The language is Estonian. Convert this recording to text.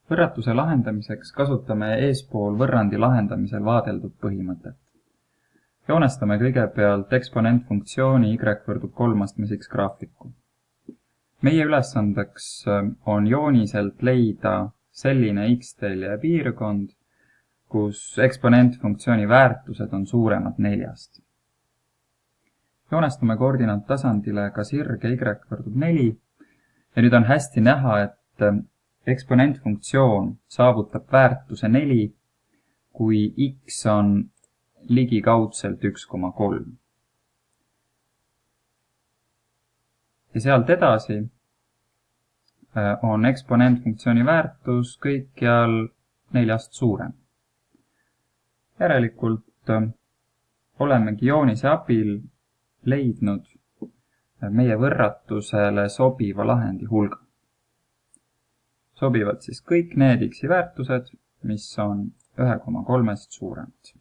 Võrratuse lahendamiseks kasutame eespool võrrandi lahendamisel vaadeldud põhimõtet. Joonestame kõigepealt eksponentfunktsiooni y võrdub 3 astmesiks graafiku. Meie ülesandeks on jooniselt leida selline x-telje piirkond, kus eksponentfunktsiooni väärtused on suuremad 4-st. Joonestame koordinaattasandile ka sirge y võrdub 4 ja nüüd on hästi näha, et eksponentfunktsioon saavutab väärtuse 4, kui x on ligikaudselt 1,3. Ja sealt edasi on eksponentfunktsiooni väärtus kõikjal 4-st suurem. Järelikult olemegi joonise abil leidnud meie võrratusele sobiva lahendi hulga. Sobivad siis kõik need x-i väärtused, mis on 1,3-st suuremad.